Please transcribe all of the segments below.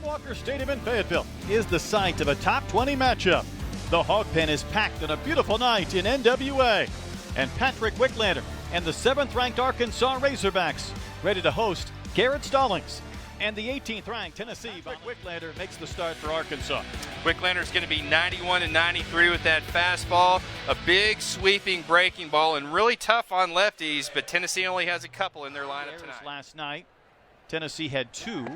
Tom Walker Stadium in Fayetteville is the site of a top 20 matchup. The Hog Pen is packed on a beautiful night in NWA. And Patrick Wicklander and the 7th-ranked Arkansas Razorbacks ready to host Garrett Stallings. And the 18th-ranked Tennessee Patrick Wicklander makes the start for Arkansas. Wicklander's going to be 91 and 93 with that fastball, a big sweeping breaking ball, and really tough on lefties, but Tennessee only has a couple in their lineup tonight. Last night, Tennessee had 2.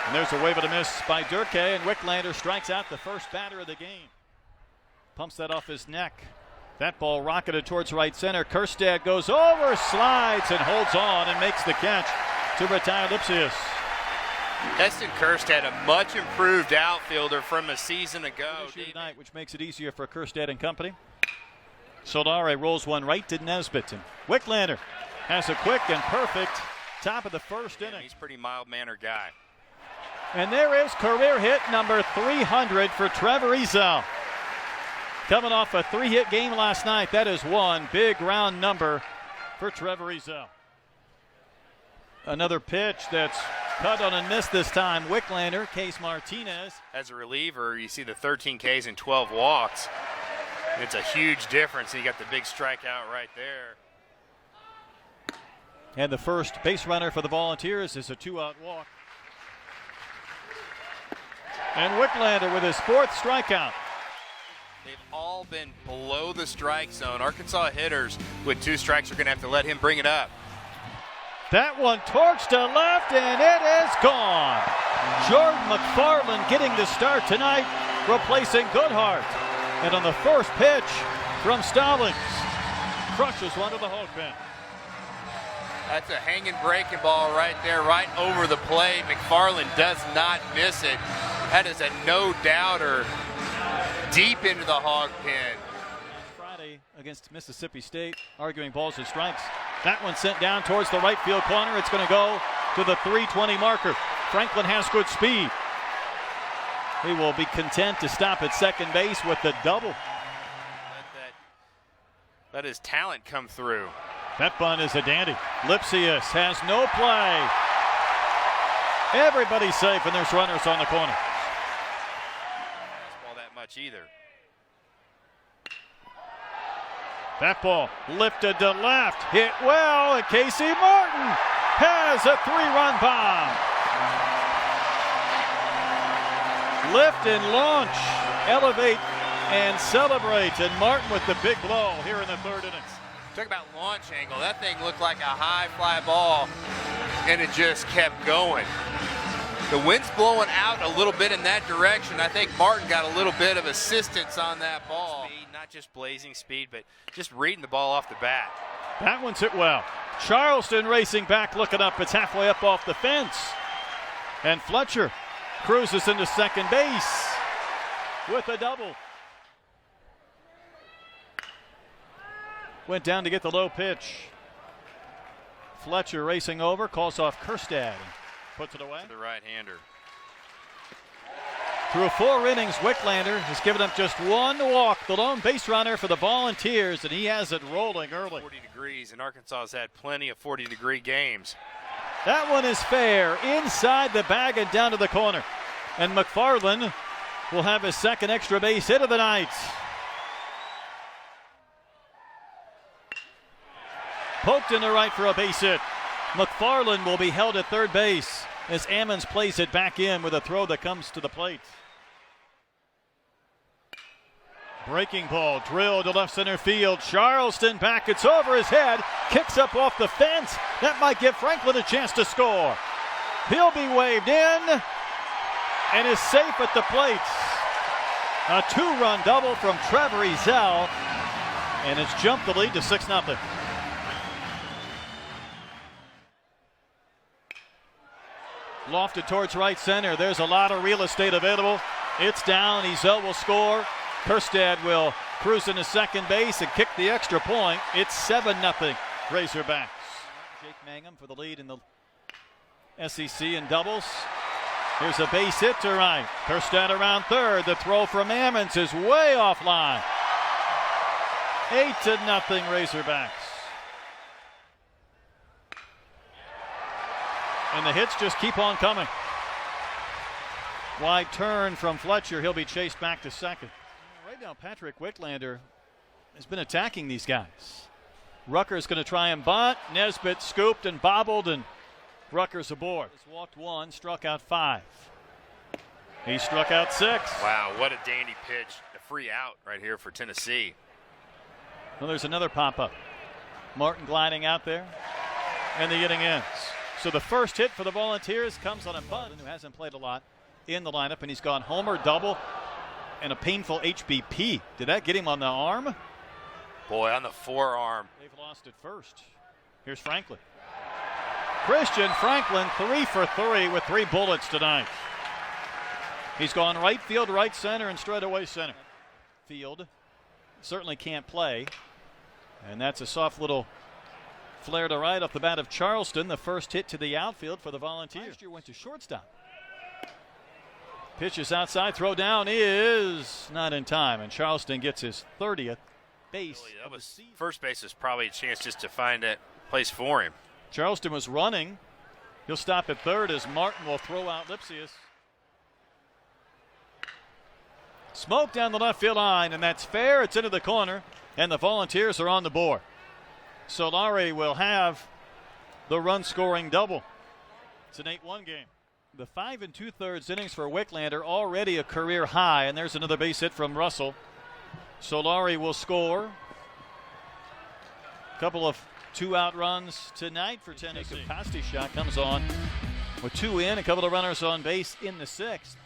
And there's a wave and a miss by Durke, and Wicklander strikes out the first batter of the game. Pumps that off his neck. That ball rocketed towards right center. Kerstad goes over, slides, and holds on and makes the catch to retire Lipsius. Destin Kerstad, a much improved outfielder from a season ago. Tonight, which makes it easier for Kerstad and company. Soldare rolls one right to Nesbitt. And Wicklander has a quick and perfect top of the first inning. He's a pretty mild-mannered guy. And there is career hit number 300 for Trevor Ezell. Coming off a 3-hit game last night, that is one big round number for Trevor Ezell. Another pitch that's cut on and missed this time. Wicklander, Case Martinez. As a reliever, you see the 13 Ks and 12 walks. It's a huge difference. You got the big strikeout right there. And the first base runner for the Volunteers is a 2-out walk. And Wicklander with his 4th strikeout. They've all been below the strike zone. Arkansas hitters with 2 strikes are going to have to let him bring it up. That one torched to left, and it is gone. Jordan McFarland getting the start tonight, replacing Goodhart. And on the first pitch from Stallings, crushes one to the Hog Pen. That's a hanging breaking ball right there, right over the plate. McFarland does not miss it. That is a no-doubter deep into the Hog Pen. Friday against Mississippi State, arguing balls and strikes. That one sent down towards the right field corner. It's going to go to the 320 marker. Franklin has good speed. He will be content to stop at second base with the double. Let his talent come through. That bunt is a dandy. Lipsius has no play. Everybody's safe, and there's runners on the corner. Ball that much either. That ball lifted to left, hit well, and Casey Martin has a 3-run bomb. Lift and launch, elevate and celebrate, and Martin with the big blow here in the 3rd innings. Talk about launch angle. That thing looked like a high fly ball, and it just kept going. The wind's blowing out a little bit in that direction. I think Martin got a little bit of assistance on that ball. Speed, not just blazing speed, but just reading the ball off the bat. That one's hit well. Charleston racing back, looking up. It's halfway up off the fence. And Fletcher cruises into second base with a double. Went down to get the low pitch. Fletcher racing over, calls off Kerstad. Puts it away. To the right-hander. Through 4 innings, Wicklander has given up just 1 walk, the lone base runner for the Volunteers, and he has it rolling early. 40 degrees, and Arkansas has had plenty of 40-degree games. That one is fair, inside the bag and down to the corner. And McFarland will have his 2nd extra base hit of the night. Poked in the right for a base hit. McFarland will be held at 3rd base as Ammons plays it back in with a throw that comes to the plate. Breaking ball drilled to left center field. Charleston back, it's over his head, kicks up off the fence. That might give Franklin a chance to score. He'll be waved in and is safe at the plate. A 2-run double from Trevor Ezell, and it's jumped the lead to 6-0. Lofted towards right center. There's a lot of real estate available. It's down. Ezell will score. Kerstad will cruise into second base and kick the extra point. It's 7-0 Razorbacks. Jake Mangum for the lead in the SEC in doubles. Here's a base hit to right. Kerstad around 3rd. The throw from Ammons is way offline. 8-0 Razorbacks. And the hits just keep on coming. Wide turn from Fletcher. He'll be chased back to second. Right now, Patrick Wicklander has been attacking these guys. Rucker's going to try and bunt. Nesbitt scooped and bobbled, and Rucker's aboard. He's walked 1, struck out 5. He struck out 6. Wow, what a dandy pitch. A free out right here for Tennessee. Well, there's another pop-up. Martin gliding out there, and the inning ends. So the first hit for the Volunteers comes on a bunt, who hasn't played a lot in the lineup, and he's gone homer, double, and a painful HBP. Did that get him on the arm? Boy, on the forearm. They've lost it first. Here's Franklin. Christian Franklin, 3 for 3 with 3 bullets tonight. He's gone right field, right center, and straightaway center. Field certainly can't play. And that's a soft little flare to right off the bat of Charleston. The first hit to the outfield for the Volunteers. Last year went to shortstop. Pitches outside, throw down is not in time, and Charleston gets his 30th base. That was, first base is probably a chance just to find a place for him. Charleston was running. He'll stop at third as Martin will throw out Lipsius. Smoke down the left field line, and that's fair. It's into the corner, and the Volunteers are on the board. Solari will have the run-scoring double. It's an 8-1 game. The 5 2/3 innings for Wicklander, already a career high, and there's another base hit from Russell. Solari will score. A couple of 2-out runs tonight for Tennessee. Costi shot comes on with 2 in, a couple of runners on base in the 6th.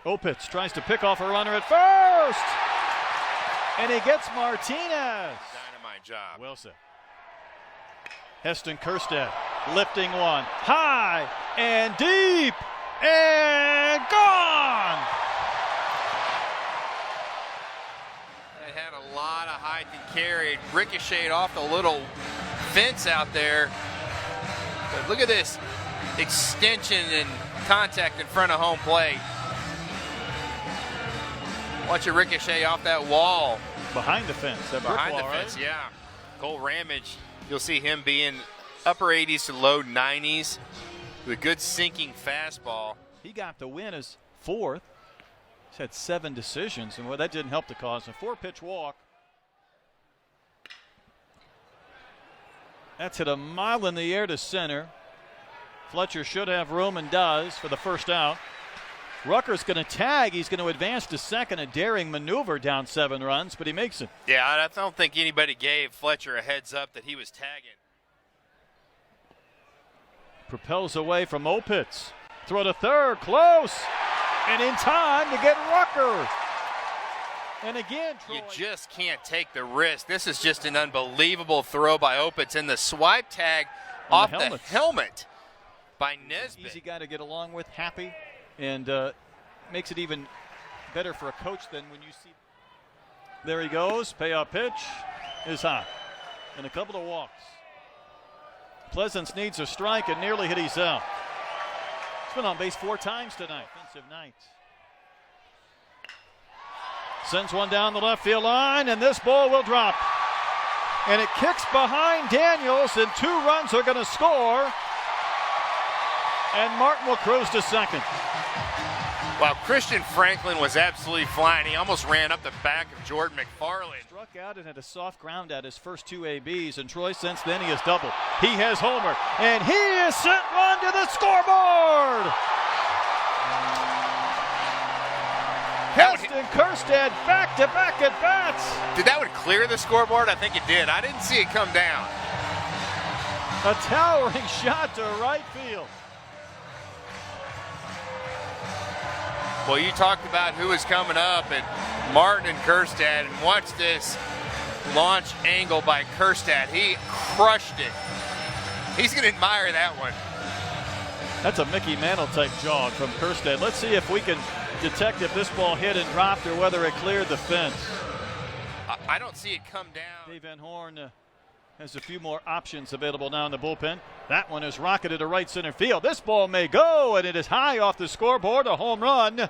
Opitz tries to pick off a runner at first, and he gets Martinez. Dynamite job. Well said. Heston Kerstead lifting one high and deep and gone. It had a lot of height and carry. Ricocheted off the little fence out there. But look at this extension and contact in front of home plate. Watch it ricochet off that wall. Behind the fence. That Behind wall, the fence, right? yeah. Cole Ramage, you'll see him being upper 80s to low 90s with a good sinking fastball. He got the win as 4th. He's had 7 decisions, and that didn't help the cause. A 4-pitch walk. That's hit a mile in the air to center. Fletcher should have room and does for the first out. Rucker's going to tag. He's going to advance to second. A daring maneuver down 7 runs, but he makes it. Yeah, I don't think anybody gave Fletcher a heads up that he was tagging. Propels away from Opitz. Throw to third, close, and in time to get Rucker. And again, Troy. You just can't take the risk. This is just an unbelievable throw by Opitz, and the swipe tag off the helmet by Nesbitt. Easy guy to get along with, happy, and makes it even better for a coach than when you see. There he goes. Payoff pitch is high, and a couple of walks. Pleasance needs a strike and nearly hit Ezel. He's been on base 4 times tonight. Offensive night. Sends one down the left field line, and this ball will drop. And it kicks behind Daniels, and 2 runs are going to score. And Martin will cruise to second. Wow, Christian Franklin was absolutely flying. He almost ran up the back of Jordan McFarland. Struck out and had a soft ground out his first 2 ABs, and Troy, since then, he has doubled. He has homered, and he has sent one to the scoreboard. Heston Kerstead back-to-back at bats. Did that one clear the scoreboard? I think it did. I didn't see it come down. A towering shot to right field. Well, you talked about who was coming up, and Martin and Kerstad, and watch this launch angle by Kerstad. He crushed it. He's going to admire that one. That's a Mickey Mantle type jog from Kerstad. Let's see if we can detect if this ball hit and dropped or whether it cleared the fence. I don't see it come down. Dave Van Horn has a few more options available now in the bullpen. That one is rocketed to right center field. This ball may go, and it is high off the scoreboard. A home run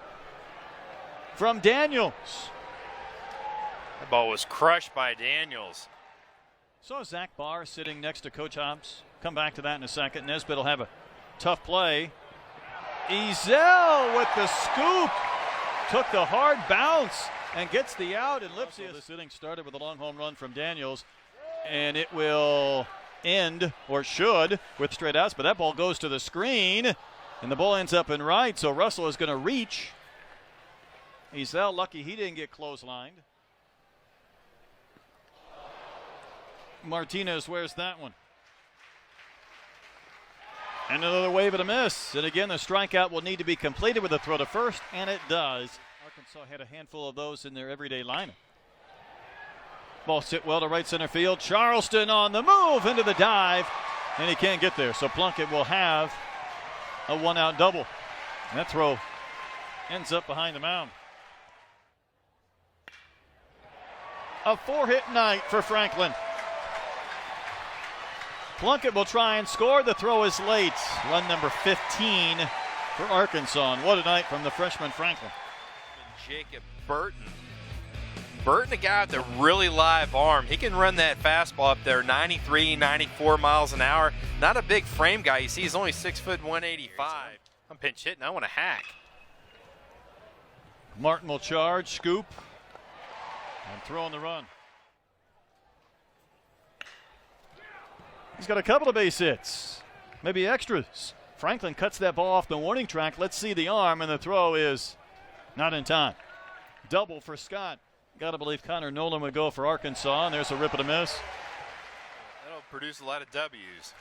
from Daniels. That ball was crushed by Daniels. Saw Zach Barr sitting next to Coach Hobbs. Come back to that in a second. Nesbitt will have a tough play. Ezel with the scoop. Took the hard bounce and gets the out. And Lipsia. This inning started with a long home run from Daniels. And it will end, or should, with straight outs. But that ball goes to the screen. And the ball ends up in right. So Russell is going to reach. Ezel lucky he didn't get clotheslined. Martinez wears that one. And another wave and a miss. And again, the strikeout will need to be completed with a throw to first, and it does. Arkansas had a handful of those in their everyday lineup. Ball hit well to right center field. Charleston on the move into the dive, and he can't get there. So Plunkett will have a one-out double. And that throw ends up behind the mound. A 4-hit night for Franklin. Plunkett will try and score. The throw is late. Run number 15 for Arkansas. And what a night from the freshman Franklin. Jacob Burton. Burton, a guy with a really live arm. He can run that fastball up there, 93, 94 miles an hour. Not a big frame guy. You see he's only 6 foot 185. I'm pinch hitting. I want to hack. Martin will charge, scoop, and throw on the run. He's got a couple of base hits, maybe extras. Franklin cuts that ball off the warning track. Let's see the arm, and the throw is not in time. Double for Scott. Got to believe Connor Nolan would go for Arkansas, and there's a rip and a miss. That'll produce a lot of W's.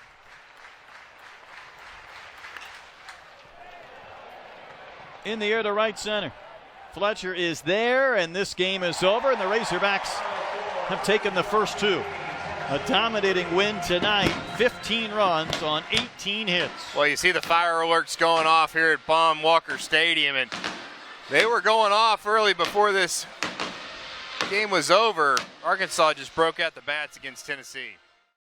In the air to right center. Fletcher is there, and this game is over, and the Razorbacks have taken the first two. A dominating win tonight, 15 runs on 18 hits. Well, you see the fire alerts going off here at Baum Walker Stadium, and they were going off early before this game was over. Arkansas just broke out the bats against Tennessee.